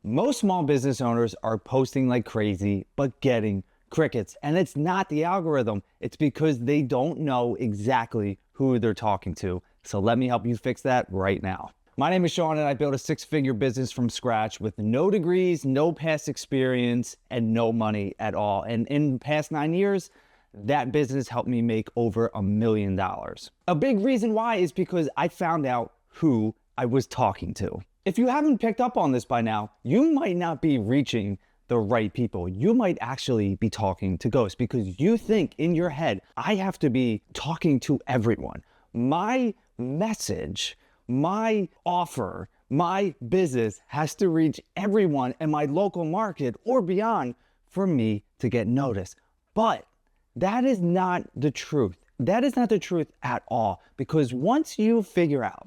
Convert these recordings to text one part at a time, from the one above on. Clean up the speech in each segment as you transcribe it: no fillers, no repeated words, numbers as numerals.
Most small business owners are posting like crazy, but getting crickets. And it's not the algorithm. It's because they don't know exactly who they're talking to. So let me help you fix that right now. My name is Shawn and I built a 6-figure business from scratch with no degrees, no past experience, and no money at all. And in the past 9 years, that business helped me make over $1 million. A big reason why is because I found out who I was talking to. If you haven't picked up on this by now, you might not be reaching the right people. You might actually be talking to ghosts because you think in your head, I have to be talking to everyone. My message, my offer, my business has to reach everyone in my local market or beyond for me to get noticed. But that is not the truth. That is not the truth at all, because once you figure out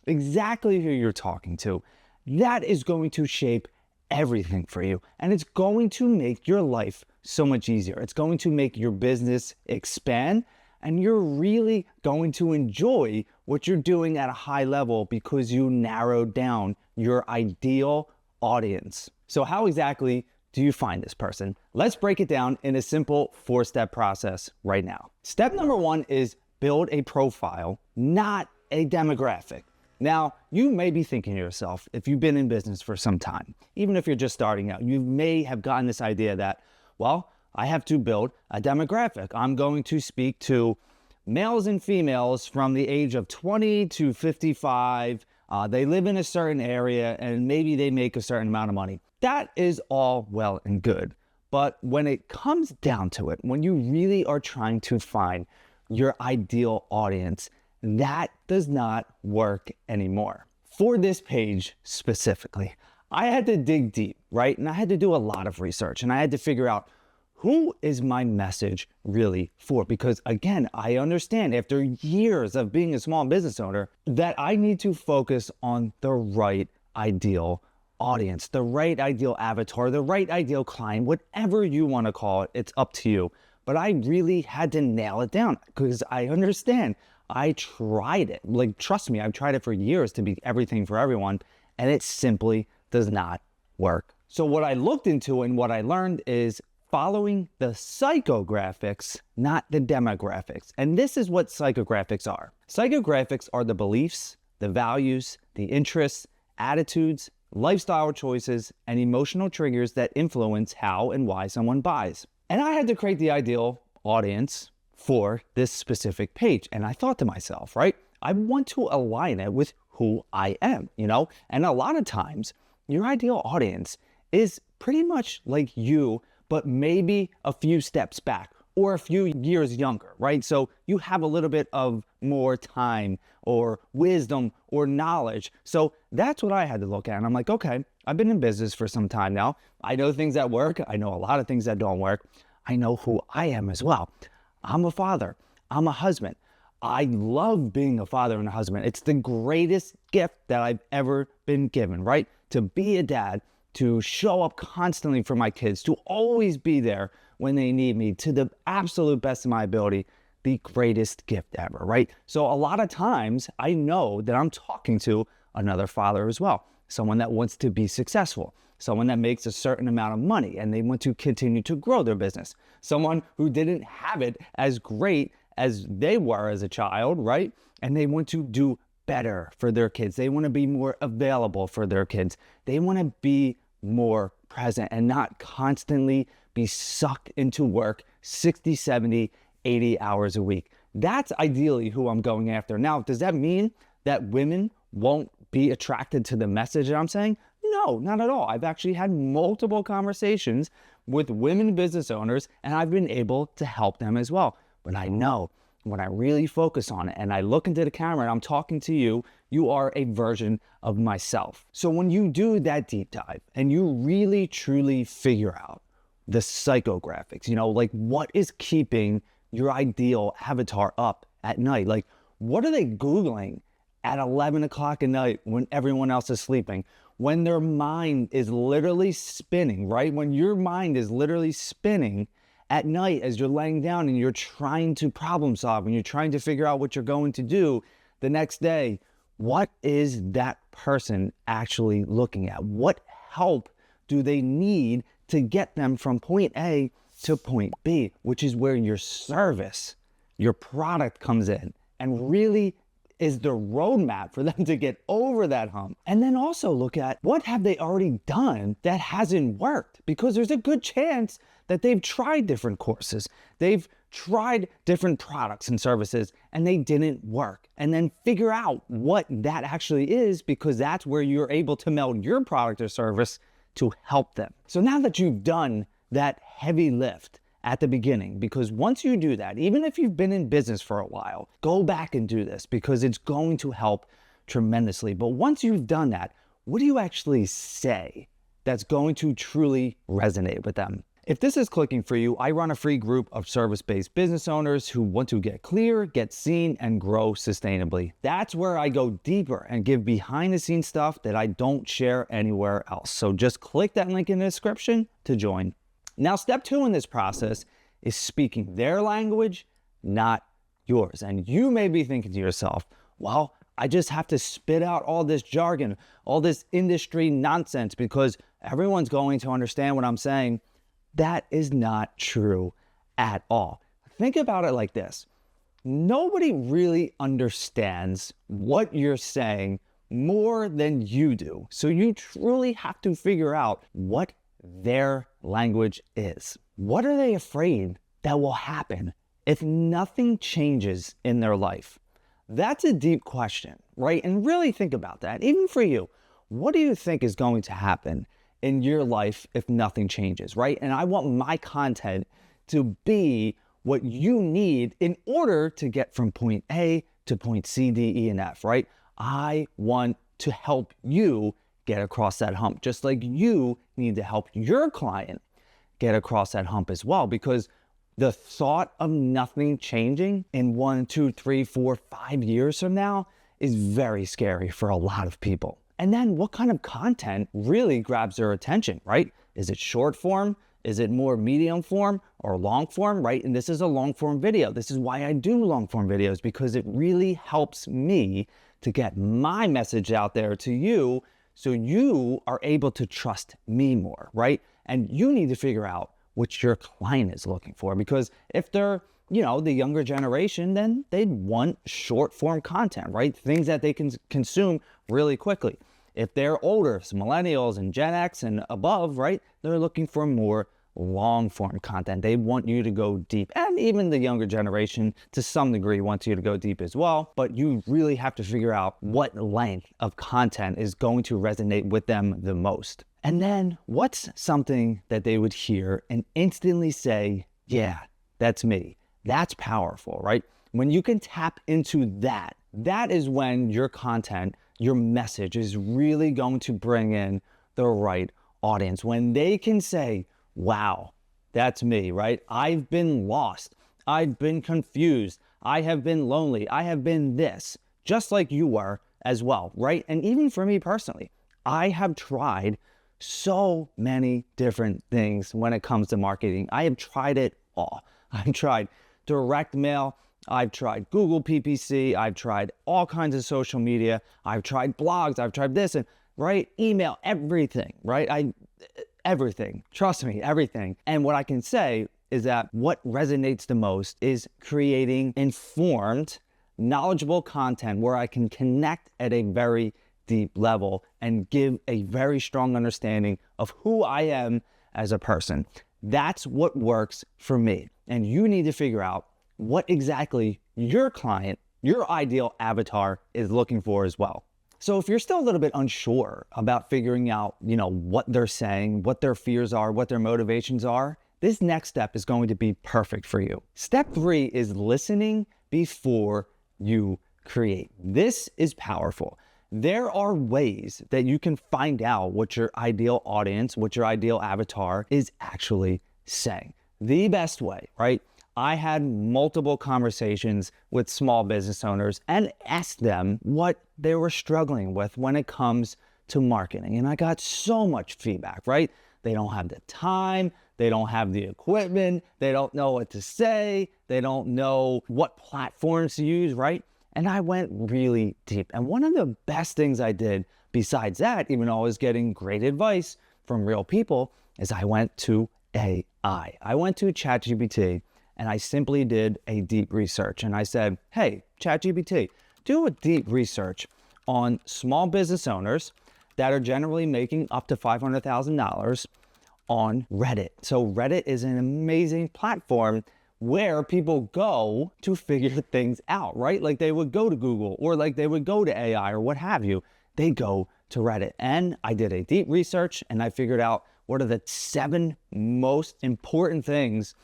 exactly who you're talking to, that is going to shape everything for you. And it's going to make your life so much easier. It's going to make your business expand, and you're really going to enjoy what you're doing at a high level because you narrowed down your ideal audience. So how exactly do you find this person? Let's break it down in a simple 4-step process right now. Step number 1 is build a profile, not a demographic. Now, you may be thinking to yourself, if you've been in business for some time, even if you're just starting out, you may have gotten this idea that, well, I have to build a demographic. I'm going to speak to males and females from the age of 20 to 55. They live in a certain area and maybe they make a certain amount of money. That is all well and good. But when it comes down to it, when you really are trying to find your ideal audience, that does not work anymore. For this page specifically, I had to dig deep, right? And I had to do a lot of research and I had to figure out, who is my message really for? Because again, I understand after years of being a small business owner that I need to focus on the right ideal audience, the right ideal avatar, the right ideal client, whatever you want to call it, it's up to you. But I really had to nail it down because I understand. I tried it. Like, trust me, I've tried it for years to be everything for everyone, and it simply does not work. So what I looked into and what I learned is following the psychographics, not the demographics. And this is what psychographics are. Psychographics are the beliefs, the values, the interests, attitudes, lifestyle choices, and emotional triggers that influence how and why someone buys. And I had to create the ideal audience for this specific page. And I thought to myself, right, I want to align it with who I am, you know? And a lot of times, your ideal audience is pretty much like you, but maybe a few steps back or a few years younger, right? So you have a little bit of more time or wisdom or knowledge. So that's what I had to look at. And I'm like, okay, I've been in business for some time now. I know things that work. I know a lot of things that don't work. I know who I am as well. I'm a father. I'm a husband. I love being a father and a husband. It's the greatest gift that I've ever been given, right? To be a dad, to show up constantly for my kids, to always be there when they need me, to the absolute best of my ability, the greatest gift ever, right? So a lot of times I know that I'm talking to another father as well, someone that wants to be successful, someone that makes a certain amount of money and they want to continue to grow their business, someone who didn't have it as great as they were as a child, right? And they want to do better for their kids. They want to be more available for their kids. They want to be more present and not constantly be sucked into work 60, 70, 80 hours a week. That's ideally who I'm going after. Now, does that mean that women won't be attracted to the message that I'm saying? No, not at all. I've actually had multiple conversations with women business owners and I've been able to help them as well. But I know when I really focus on it and I look into the camera and I'm talking to you, you are a version of myself. So when you do that deep dive and you really truly figure out the psychographics, you know, like what is keeping your ideal avatar up at night? Like, what are they Googling at 11 o'clock at night when everyone else is sleeping? When their mind is literally spinning, right? When your mind is literally spinning at night as you're laying down and you're trying to problem solve and you're trying to figure out what you're going to do the next day, what is that person actually looking at? What help do they need to get them from point A to point B, which is where your service, your product comes in and really is the roadmap for them to get over that hump. And then also look at what have they already done that hasn't worked, because there's a good chance that they've tried different courses, they've tried different products and services, and they didn't work. And then figure out what that actually is, because that's where you're able to meld your product or service to help them. So now that you've done that heavy lift at the beginning, because once you do that, even if you've been in business for a while, go back and do this because it's going to help tremendously. But once you've done that, what do you actually say that's going to truly resonate with them? If this is clicking for you, I run a free group of service-based business owners who want to get clear, get seen, and grow sustainably. That's where I go deeper and give behind-the-scenes stuff that I don't share anywhere else. So just click that link in the description to join. Now, step 2 in this process is speaking their language, not yours. And you may be thinking to yourself, well, I just have to spit out all this jargon, all this industry nonsense because everyone's going to understand what I'm saying. That is not true at all. Think about it like this. Nobody really understands what you're saying more than you do. So you truly have to figure out what their language is. What are they afraid that will happen if nothing changes in their life? That's a deep question, right? And really think about that. Even for you, what do you think is going to happen in your life if nothing changes, right? And I want my content to be what you need in order to get from point A to point C, D, E, and F, right? I want to help you get across that hump, just like you need to help your client get across that hump as well, because the thought of nothing changing in 1, 2, 3, 4, 5 years from now is very scary for a lot of people. And then what kind of content really grabs their attention, right? Is it short form? Is it more medium form or long form, right? And this is a long form video. This is why I do long form videos, because it really helps me to get my message out there to you so you are able to trust me more, right? And you need to figure out what your client is looking for, because if they're, the younger generation, then they'd want short form content, right? Things that they can consume really quickly. If they're older, so millennials and Gen X and above, right? They're looking for more long form content. They want you to go deep, and even the younger generation to some degree wants you to go deep as well, but you really have to figure out what length of content is going to resonate with them the most. And then what's something that they would hear and instantly say, yeah, that's me. That's powerful, right? When you can tap into that, that is when your content, your message is really going to bring in the right audience. When they can say, wow, that's me, right? I've been lost. I've been confused. I have been lonely. I have been this, just like you were as well, right? And even for me personally, I have tried so many different things when it comes to marketing. I have tried it all. I've tried direct mail. I've tried Google PPC. I've tried all kinds of social media. I've tried blogs. I've tried this and right, email, everything, right? Everything, trust me, everything. And what I can say is that what resonates the most is creating informed, knowledgeable content where I can connect at a very deep level and give a very strong understanding of who I am as a person. That's what works for me. And you need to figure out what exactly your client, your ideal avatar is looking for as well. So if you're still a little bit unsure about figuring out, what they're saying, what their fears are, what their motivations are, this next step is going to be perfect for you. Step 3 is listening before you create. This is powerful. There are ways that you can find out what your ideal audience, what your ideal avatar is actually saying. The best way, right? I had multiple conversations with small business owners and asked them what they were struggling with when it comes to marketing. And I got so much feedback, right? They don't have the time, they don't have the equipment, they don't know what to say, they don't know what platforms to use, right? And I went really deep. And one of the best things I did besides that, even though I was getting great advice, from real people is I went to AI. I went to ChatGPT and I simply did a deep research. And I said, hey, ChatGPT, do a deep research on small business owners that are generally making up to $500,000 on Reddit. So Reddit is an amazing platform where people go to figure things out, right? Like they would go to Google or like they would go to AI or what have you. They go to Reddit. And I did a deep research and I figured out what are the 7 most important things.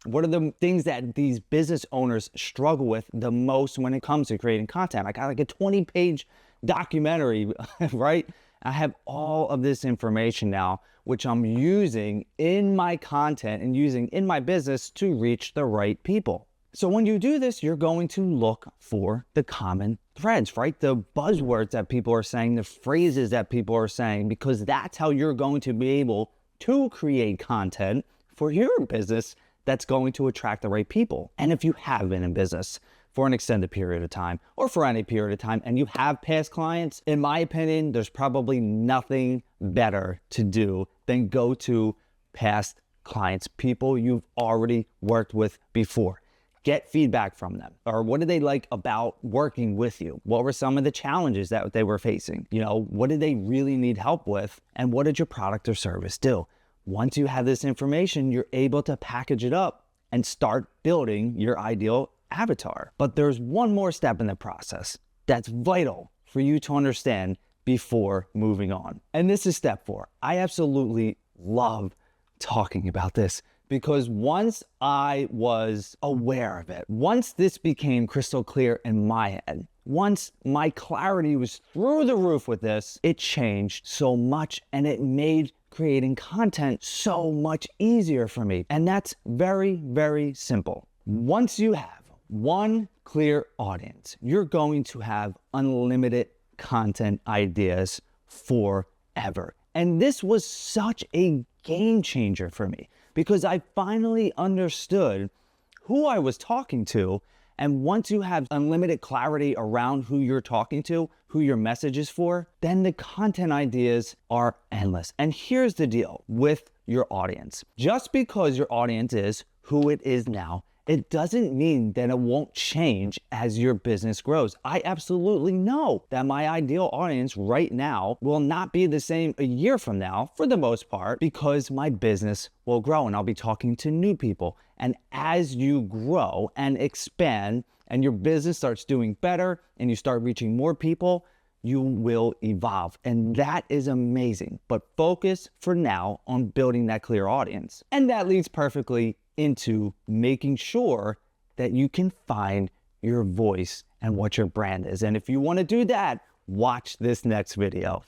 What are the things that these business owners struggle with the most when it comes to creating content? I got like a 20-page documentary, right? I have all of this information now, which I'm using in my content and using in my business to reach the right people. So when you do this, you're going to look for the common threads, right? The buzzwords that people are saying, the phrases that people are saying, because that's how you're going to be able to create content for your business that's going to attract the right people. And if you have been in business for an extended period of time or for any period of time and you have past clients, in my opinion, there's probably nothing better to do than go to past clients, people you've already worked with before. Get feedback from them. Or what did they like about working with you? What were some of the challenges that they were facing? You know, what did they really need help with? And what did your product or service do? Once you have this information, you're able to package it up and start building your ideal avatar. But there's one more step in the process that's vital for you to understand before moving on. And this is step 4. I absolutely love talking about this because once I was aware of it, once this became crystal clear in my head, once my clarity was through the roof with this, it changed so much and it made creating content so much easier for me. And that's very, very simple. Once you have one clear audience, you're going to have unlimited content ideas forever. And this was such a game changer for me because I finally understood who I was talking to. And once you have unlimited clarity around who you're talking to, who your message is for, then the content ideas are endless. And here's the deal with your audience. Just because your audience is who it is now, it doesn't mean that it won't change as your business grows. I absolutely know that my ideal audience right now will not be the same a year from now, for the most part, because my business will grow and I'll be talking to new people. And as you grow and expand and your business starts doing better and you start reaching more people, you will evolve. And that is amazing. But focus for now on building that clear audience. And that leads perfectly into making sure that you can find your voice and what your brand is. And if you want to do that, watch this next video.